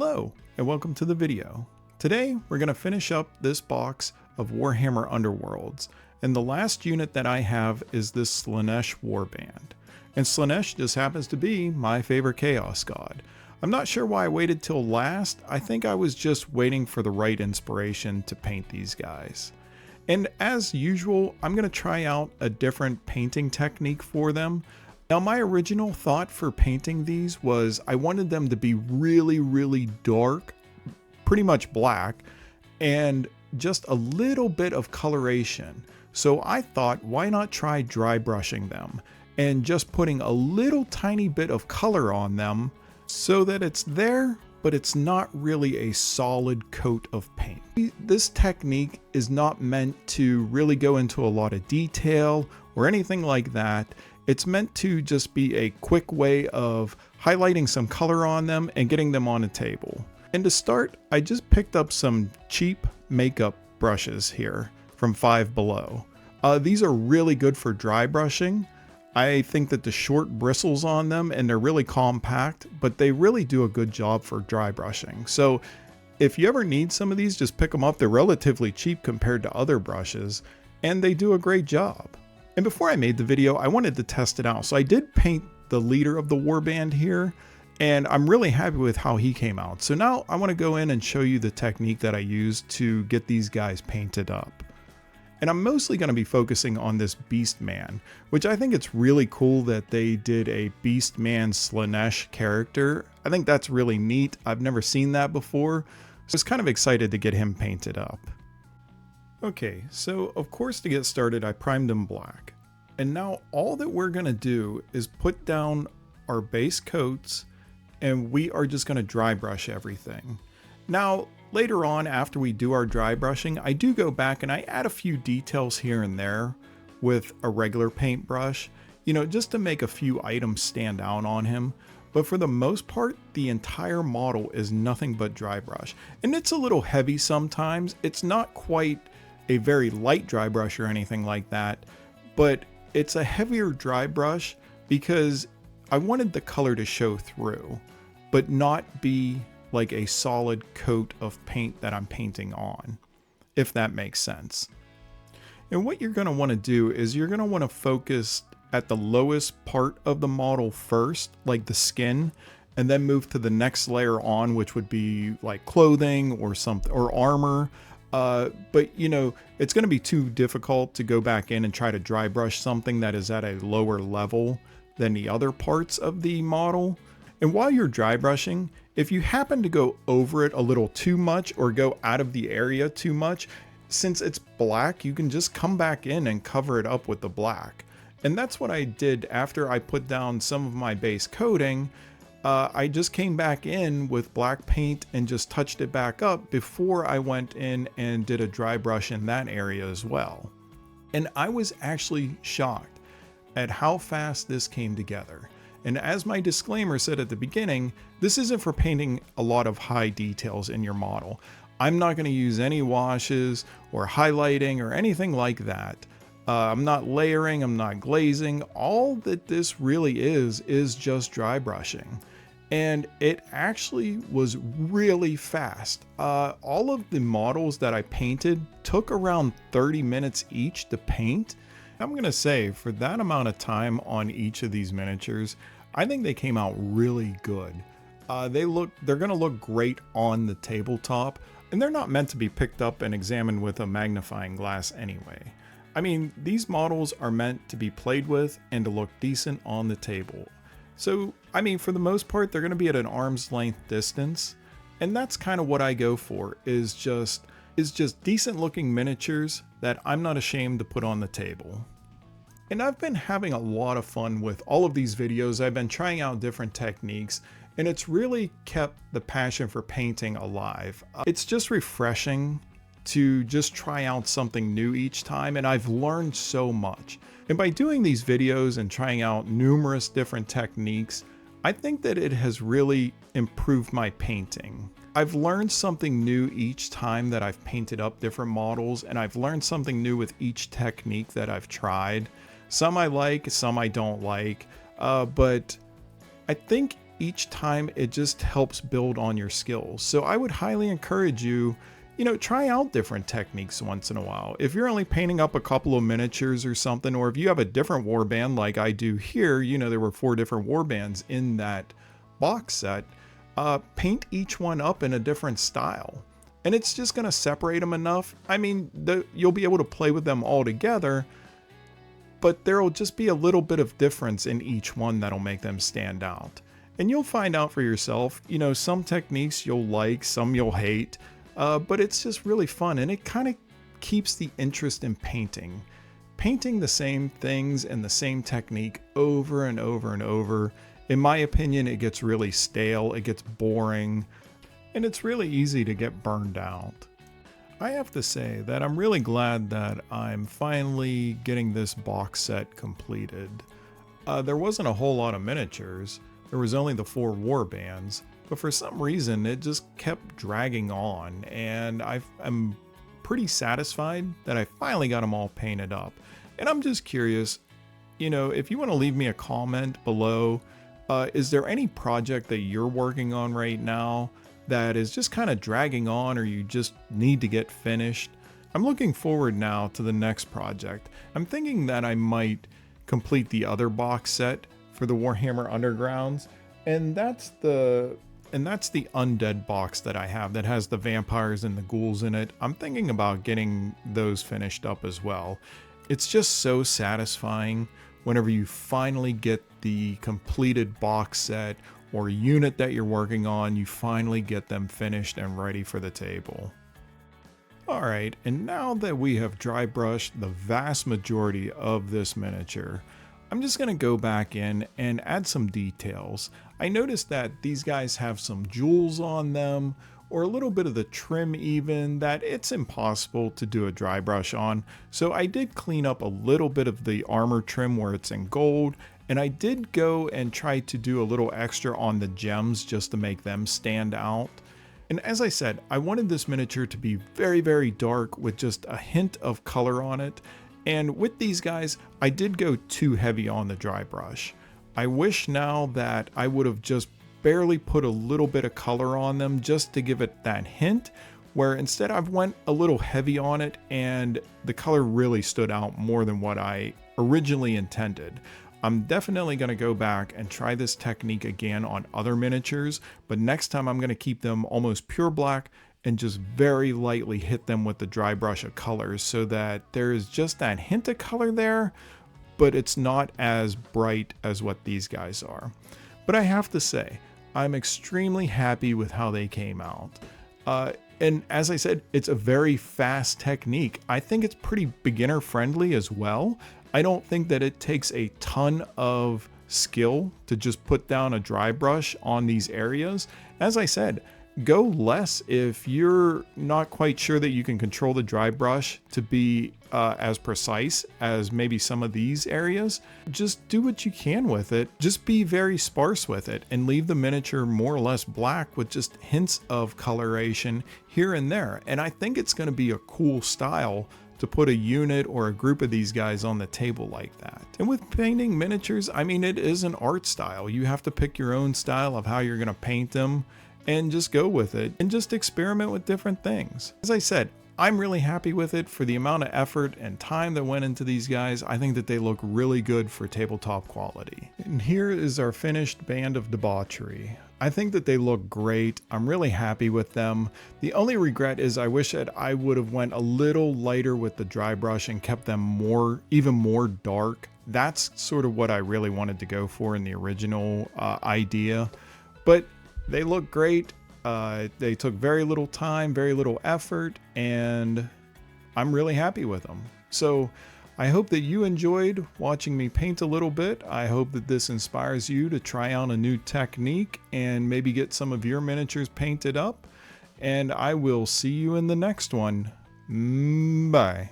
Hello and welcome to the video. Today we're going to finish up this box of Warhammer Underworlds, and the last unit that I have is this Slaanesh warband. And Slaanesh just happens to be my favorite Chaos God. I'm not sure why I waited till last. I think I was just waiting for the right inspiration to paint these guys. And as usual, I'm going to try out a different painting technique for them. Now, my original thought for painting these was I wanted them to be really dark, pretty much black, and just a little bit of coloration. So I thought, why not try dry brushing them and just putting a little tiny bit of color on them so that it's there, but it's not really a solid coat of paint. This technique is not meant to really go into a lot of detail or anything like that. It's meant to just be a quick way of highlighting some color on them and getting them on a table. And to start, I just picked up some cheap makeup brushes here from Five Below. These are really good for dry brushing. I think that the short bristles on them and they're really compact, but they really do a good job for dry brushing. So if you ever need some of these, just pick them up. They're relatively cheap compared to other brushes, and they do a great job. And before I made the video, I wanted to test it out. So I did paint the leader of the warband here, and I'm really happy with how he came out. So now I want to go in and show you the technique that I used to get these guys painted up. And I'm mostly going to be focusing on this Beast Man, which I think it's really cool that they did a Beast Man Slaanesh character. I think that's really neat. I've never seen that before. So I was kind of excited to get him painted up. Okay, so of course to get started, I primed him black. And now all that we're going to do is put down our base coats, and we are just going to dry brush everything. Now, later on, after we do our dry brushing, I do go back and I add a few details here and there with a regular paintbrush, you know, just to make a few items stand out on him. But for the most part, the entire model is nothing but dry brush. And it's a little heavy sometimes. It's not quite a very light dry brush or anything like that, but it's a heavier dry brush because I wanted the color to show through, but not be like a solid coat of paint that I'm painting on, if that makes sense. And what you're going to want to do is you're going to want to focus at the lowest part of the model first, like the skin, and then move to the next layer on, which would be like clothing or something, or armor. But you know, it's going to be too difficult to go back in and try to dry brush something that is at a lower level than the other parts of the model. And while you're dry brushing, if you happen to go over it a little too much or go out of the area too much, since it's black, you can just come back in and cover it up with the black. And that's what I did after I put down some of my base coating. I just came back in with black paint and just touched it back up before I went in and did a dry brush in that area as well. And I was actually shocked at how fast this came together. And as my disclaimer said at the beginning, this isn't for painting a lot of high details in your model. I'm not going to use any washes or highlighting or anything like that. I'm not layering, I'm not glazing. All that this really is just dry brushing. And it actually was really fast. All of the models that I painted took around 30 minutes each to paint. I'm gonna say for that amount of time on each of these miniatures, I think they came out really good. They're gonna look great on the tabletop, and they're not meant to be picked up and examined with a magnifying glass anyway. I mean, these models are meant to be played with and to look decent on the table. So, I mean, for the most part, they're going to be at an arm's length distance. And that's kind of what I go for, is just decent looking miniatures that I'm not ashamed to put on the table. And I've been having a lot of fun with all of these videos. I've been trying out different techniques, and it's really kept the passion for painting alive. It's just refreshing to just try out something new each time, and I've learned so much. And by doing these videos and trying out numerous different techniques, I think that it has really improved my painting. I've learned something new each time that I've painted up different models, and I've learned something new with each technique that I've tried. Some I like, some I don't like, but I think each time it just helps build on your skills. So I would highly encourage you, try out different techniques once in a while. If you're only painting up a couple of miniatures or something, or if you have a different warband like I do here, there were 4 different warbands in that box set, paint each one up in a different style. And it's just going to separate them enough. I mean, you'll be able to play with them all together, but there'll just be a little bit of difference in each one that'll make them stand out. And you'll find out for yourself, some techniques you'll like, some you'll hate, but it's just really fun, and it kind of keeps the interest in painting. Painting the same things and the same technique over and over and over, in my opinion, it gets really stale, it gets boring, and it's really easy to get burned out. I have to say that I'm really glad that I'm finally getting this box set completed. There wasn't a whole lot of miniatures. There was only the 4 warbands, but for some reason it just kept dragging on, and I'm pretty satisfied that I finally got them all painted up. And I'm just curious, if you want to leave me a comment below, is there any project that you're working on right now that is just kind of dragging on, or you just need to get finished? I'm looking forward now to the next project. I'm thinking that I might complete the other box set for the Warhammer Undergrounds, and that's the undead box that I have that has the vampires and the ghouls in it. I'm thinking about getting those finished up as well. It's just so satisfying whenever you finally get the completed box set or unit that you're working on, you finally get them finished and ready for the table. Alright, and now that we have dry brushed the vast majority of this miniature, I'm just going to go back in and add some details. I noticed that these guys have some jewels on them, or a little bit of the trim even, that it's impossible to do a dry brush on. So I did clean up a little bit of the armor trim where it's in gold, and I did go and try to do a little extra on the gems just to make them stand out. And as I said, I wanted this miniature to be very, very dark with just a hint of color on it. And with these guys, I did go too heavy on the dry brush. I wish now that I would have just barely put a little bit of color on them just to give it that hint, where instead I've went a little heavy on it and the color really stood out more than what I originally intended. I'm definitely going to go back and try this technique again on other miniatures, but next time I'm going to keep them almost pure black and just very lightly hit them with the dry brush of colors so that there is just that hint of color there, but it's not as bright as what these guys are. But I have to say, I'm extremely happy with how they came out. And as I said, it's a very fast technique. I think it's pretty beginner friendly as well. I don't think that it takes a ton of skill to just put down a dry brush on these areas. As I said, go less if you're not quite sure that you can control the dry brush to be as precise as maybe some of these areas. Just do what you can with it. Just be very sparse with it and leave the miniature more or less black with just hints of coloration here and there. And I think it's going to be a cool style to put a unit or a group of these guys on the table like that. And with painting miniatures, I mean, it is an art style. You have to pick your own style of how you're going to paint them and just go with it and just experiment with different things. As I said, I'm really happy with it for the amount of effort and time that went into these guys. I think that they look really good for tabletop quality. And here is our finished Band of Debauchery. I think that they look great. I'm really happy with them. The only regret is I wish that I would have went a little lighter with the dry brush and kept them even more dark. That's sort of what I really wanted to go for in the original idea. But they look great. They took very little time, very little effort, and I'm really happy with them. So I hope that you enjoyed watching me paint a little bit. I hope that this inspires you to try out a new technique and maybe get some of your miniatures painted up. And I will see you in the next one. Bye.